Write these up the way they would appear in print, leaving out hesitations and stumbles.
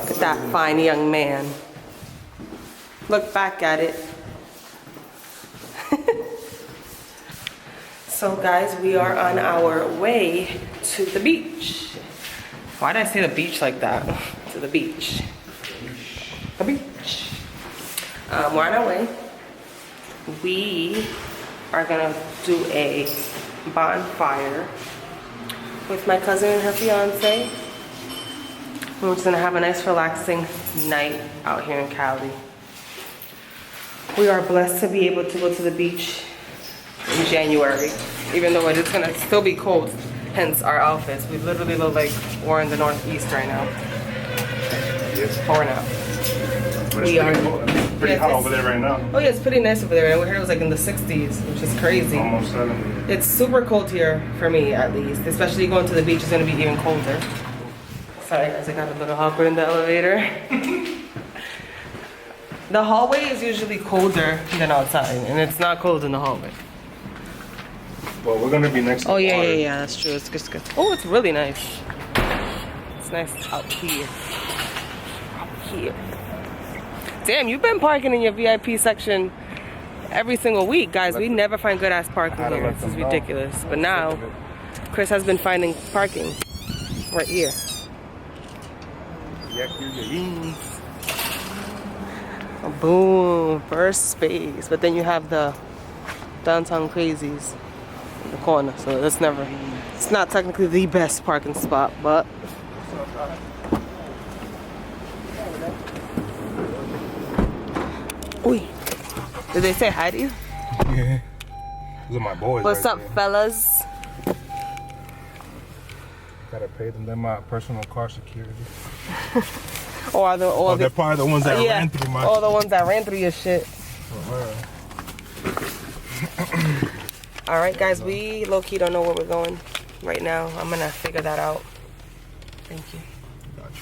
Look at that fine young man. Look back at it. So guys, we are on our way to the beach. Why did I say the beach like that? To the beach. The beach. We're on our way. We are gonna do a bonfire with my cousin and her fiance. We're just gonna have a nice relaxing night out here in Cali. We are blessed to be able to go to the beach in January, even though it is gonna still be cold, hence our outfits. We literally look like we're in the Northeast right now. Yes. Or not. We are. It's pretty hot over there right now. Oh yeah, it's pretty nice over there. And we're here, it was like in the 60s, which is crazy. Almost 70. It's super cold here, for me at least. Especially going to the beach is gonna be even colder. Sorry guys, I got a little awkward in the elevator. The hallway is usually colder than outside, and it's not cold in the hallway. Well, we're gonna be next to Oh the yeah, water. yeah, that's true. It's good. Oh, it's really nice. It's nice out here. Out here. Damn, you've been parking in your VIP section every single week, guys. We never find good ass parking here. This is ridiculous. But now, Chris has been finding parking right here. Oh, boom, first space. But then you have the downtown crazies in the corner, so it's not technically the best parking spot, but Oi, did they say hi to you? Yeah. Those are my boys. What's right up, there. fellas? Gotta pay them. They're my personal car security. Or are They're probably the ones that yeah, ran through my all the ones that ran through your shit. All right, guys, we low-key don't know where we're going right now. I'm gonna figure that out. Thank you. Gotcha.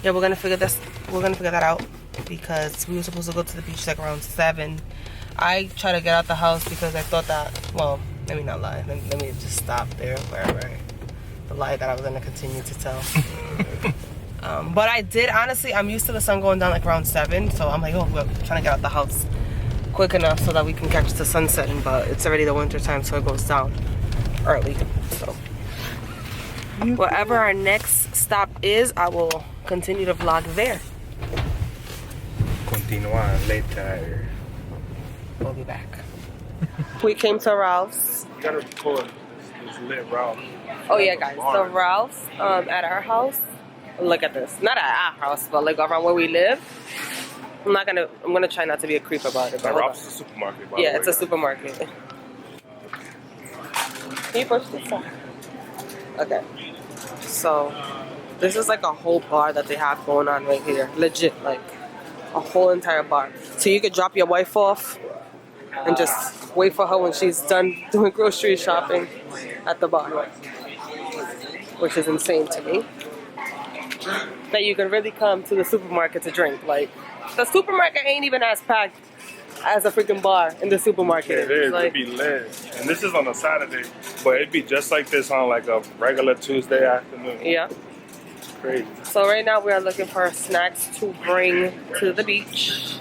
Yeah, we're gonna figure that out because we were supposed to go to the beach like around 7. I tried to get out the house because I thought that, well, let me not lie. Let me just stop there wherever the lie that I was gonna continue to tell. But I did, honestly, I'm used to the sun going down like around 7, so I'm like, oh, we're trying to get out the house quick enough so that we can catch the sun setting, but it's already the winter time, so it goes down early. So wherever our next stop is, I will continue to vlog there. Continua later. We'll be back. We came to Ralph's. You gotta record this lit Ralph. Oh yeah, guys, so Ralph's at our house. Look at this. Not at our house, but like around where we live. I'm gonna try not to be a creep about it. But Ralph's is a supermarket, by the way. Yeah, it's a supermarket. Can you push this up? Okay. So this is like a whole bar that they have going on right here. Legit, like a whole entire bar. So you could drop your wife off and just wait for her when she's done doing grocery shopping at the bar. Which is insane to me. That you can really come to the supermarket to drink. Like, the supermarket ain't even as packed as a freaking bar in the supermarket. Yeah, it is. Like, It'd be lit. And this is on a Saturday, but it'd be just like this on like a regular Tuesday afternoon. yeah. It's crazy. So right now we are looking for snacks to bring to the beach.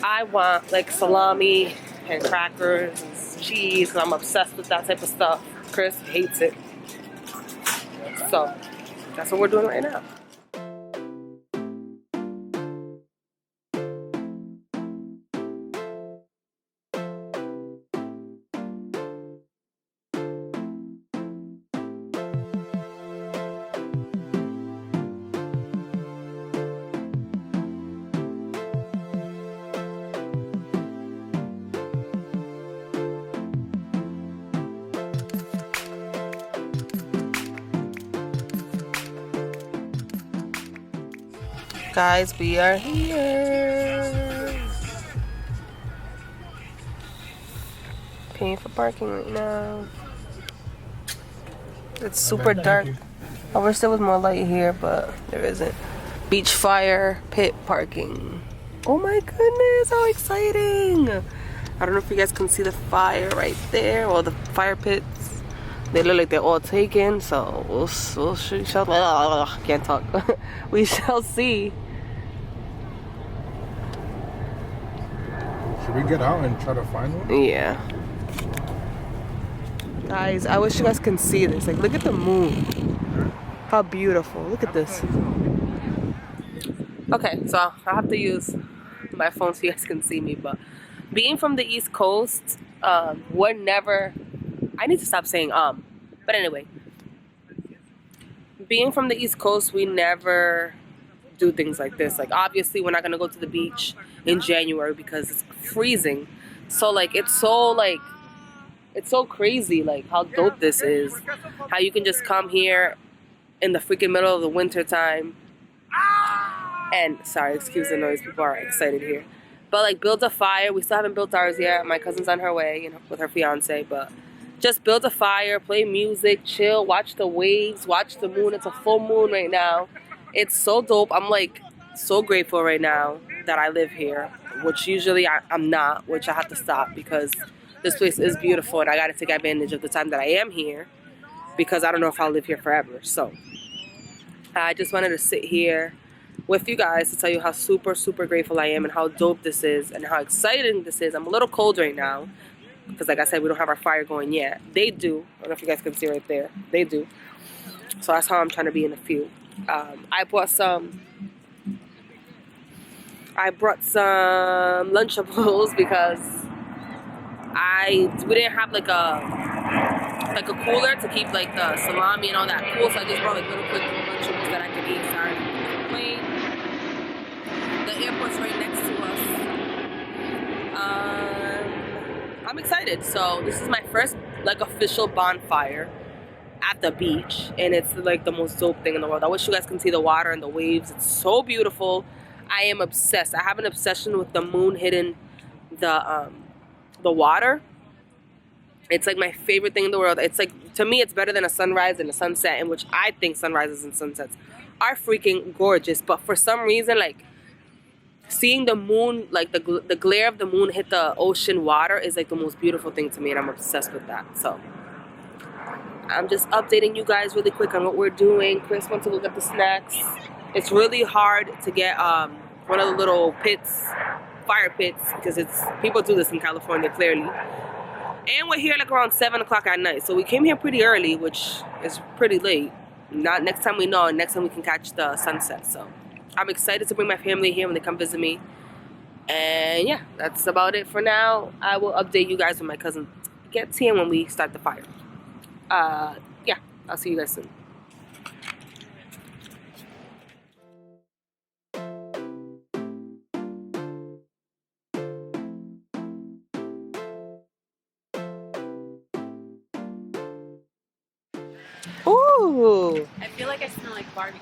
I want like salami and crackers and cheese because I'm obsessed with that type of stuff. Chris hates it. So that's what we're doing right now. Guys, we are here. Paying for parking right now. It's super dark. I wish there was more light here, but there isn't. Beach fire pit parking. Oh my goodness, how exciting! I don't know if you guys can see the fire right there, or the fire pits. They look like they're all taken, so we shall can't talk. We shall see. Should we get out and try to find one? Yeah. Guys, I wish you guys can see this. Like, look at the moon. How beautiful. Look at this. Okay, so I have to use my phone so you guys can see me, but being from the East Coast, we're never, I need to stop saying but anyway, being from the East Coast, we never do things like this. Like, obviously we're not gonna go to the beach in January because it's freezing. So like it's so crazy like how dope this is, how you can just come here in the freaking middle of the winter time and, sorry, excuse the noise, people are excited here, but like build a fire. We still haven't built ours yet. My cousin's on her way, you know, with her fiance, but just build a fire, play music, chill, watch the waves, watch the moon. It's a full moon right now. It's so dope. I'm like so grateful right now that I live here, which usually I'm not, which I have to stop because this place is beautiful and I got to take advantage of the time that I am here because I don't know if I'll live here forever. So I just wanted to sit here with you guys to tell you how super, super grateful I am and how dope this is and how exciting this is. I'm a little cold right now because, like I said, we don't have our fire going yet. They do. I don't know if you guys can see right there. They do. So that's how I'm trying to be in a few. I brought some Lunchables because we didn't have like a cooler to keep like the salami and all that cool, so I just brought like little quick Lunchables that I could eat. Sorry, plane. The airport's right next to us. I'm excited. So this is my first like official bonfire at the beach, and it's like the most dope thing in the world. I wish you guys can see the water and the waves. It's so beautiful. I am obsessed. I have an obsession with the moon hitting the water. It's like my favorite thing in the world. It's like, to me, it's better than a sunrise and a sunset, in which I think sunrises and sunsets are freaking gorgeous. But for some reason, like seeing the moon, like the glare of the moon hit the ocean water is like the most beautiful thing to me, and I'm obsessed with that. So I'm just updating you guys really quick on what we're doing. Chris wants to go get the snacks. It's really hard to get one of the little pits, fire pits, because people do this in California clearly. And we're here like around 7 o'clock at night, so we came here pretty early, which is pretty late. Not next time we know, next time we can catch the sunset. So I'm excited to bring my family here when they come visit me. And yeah, that's about it for now. I will update you guys when my cousin gets here when we start the fire. Yeah, I'll see you guys soon. Ooh! I feel like I smell like barbecue.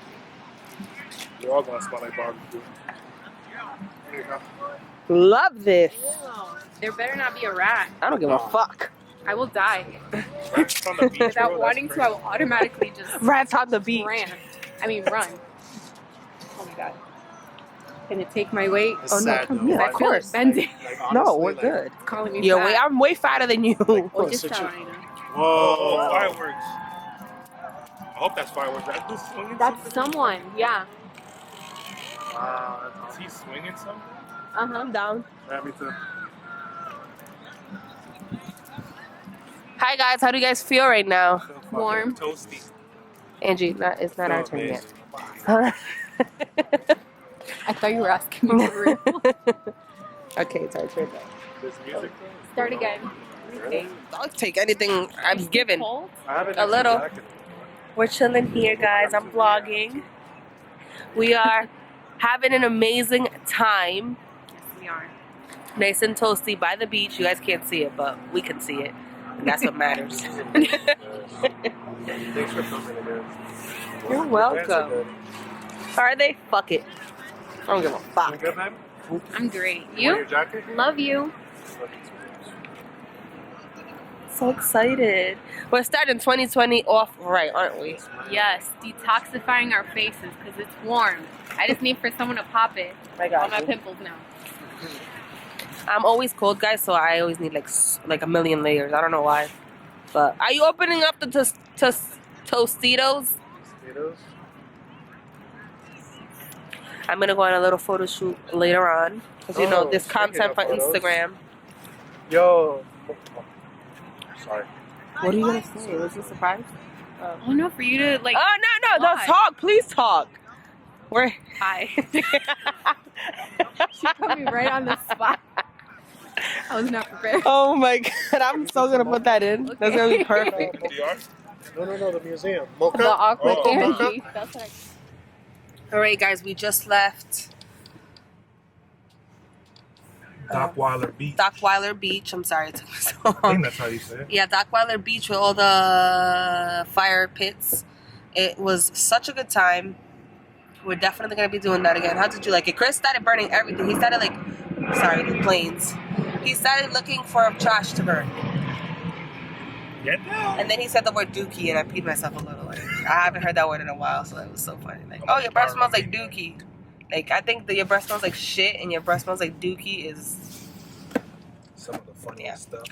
We're all gonna smell like barbecue. There you go. Love this. Ew. There better not be a rat. I don't give a fuck. I will die. Rats on the beach, Without bro, wanting that's to, I will automatically just Rats on the beach. run. Oh my god. Can it take my weight? It's Oh, no, sad, come though. here. I Of feel course. it bending. Like, No, honestly, we're like, good. It's calling me Yo, fat. I'm way fatter than you. Oh, just Sit you- trying. Oh, fireworks. I hope that's fireworks. That dude swinging That's something? someone, yeah. Is he swinging something? I'm down. Yeah, me too. Hi guys, how do you guys feel right now? Feel fucking Warm. Toasty. Angie, it's not our Feel turn yet. amazing. I thought you were asking me for real. Okay, it's our turn now. There's music. Start again. Really? I'll take anything I'm given. Cold? I have an A extra little. jacket. We're chilling here, guys. I'm vlogging. We are having an amazing time. Yes, we are. Nice and toasty by the beach. You guys can't see it, but we can see it. And that's what matters. Thanks for coming again. You're welcome. Are they? Fuck it. I don't give a You fuck. good, man? I'm great. You want your You? jacket? Love you. So excited. We're starting 2020 off right, aren't we? Yes, detoxifying our faces because it's warm. I just need for someone to pop it. I All got my you. pimples now. I'm always cold, guys, so I always need like a million layers. I don't know why. But are you opening up the Tostitos? I'm gonna go on a little photo shoot later on because you know this content for Instagram. Yo. Sorry. What are you gonna say? Was it a surprise? Oh no, for you to like. Oh no! Talk, please talk. We're Hi. She put me right on the spot. I was not prepared. Oh my god! I'm so gonna put that in. Okay. That's gonna be perfect. No, the museum. Mocha? The awkward Oh, Angie. That's what All right, guys, we just left Dockweiler Beach. Dockweiler Beach. I'm sorry it took me so I long. think that's how you say it. Yeah, Dockweiler Beach with all the fire pits. It was such a good time. We're definitely gonna be doing that again. How did you like it? Chris started burning everything. He started the planes. He started looking for trash to burn. Get down. And then he said the word dookie, and I peed myself a little. Like, I haven't heard that word in a while, so it was so funny. Like, oh, your breath smells like dookie. Like, I think that your breath smells like shit, and your breath smells like dookie is Some of the funniest stuff.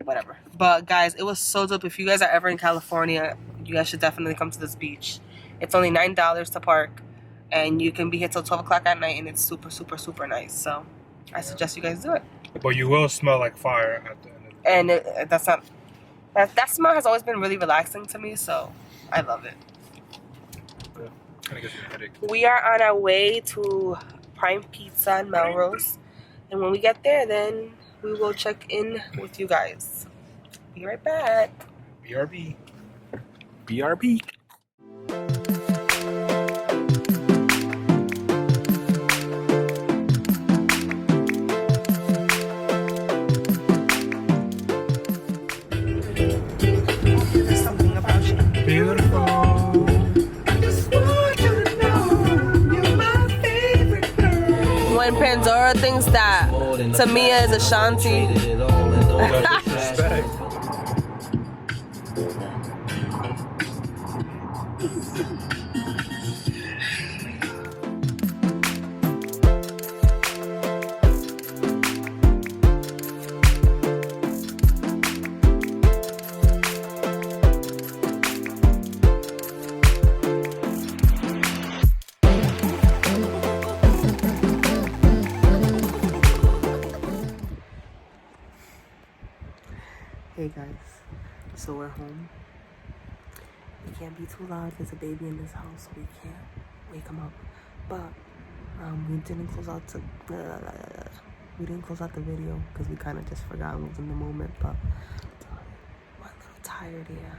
whatever. But guys, it was so dope. If you guys are ever in California, you guys should definitely come to this beach. It's only $9 to park, and you can be here till 12 o'clock at night, and it's super, super, super nice. So I suggest you guys do it. But you will smell like fire at the end of the day. And that's not. That smell has always been really relaxing to me, so I love it. Yeah. Kind of gives me a headache. We are on our way to Prime Pizza in Melrose, and when we get there, then we will check in with you guys. Be right back. BRB. BRB. There's something about you. Beautiful. When Pandora thinks that Tamia is Ashanti. Respect. Hey guys, so we're home. We can't be too loud. There's a baby in this house, so we can't wake him up. But we didn't close out the video because we kind of just forgot what was in the moment. But we're a little tired here.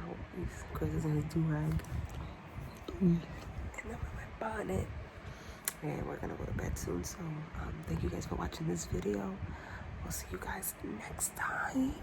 Chris is in his do-rag, and then my bonnet. And we're gonna go to bed soon. So thank you guys for watching this video. We'll see you guys next time.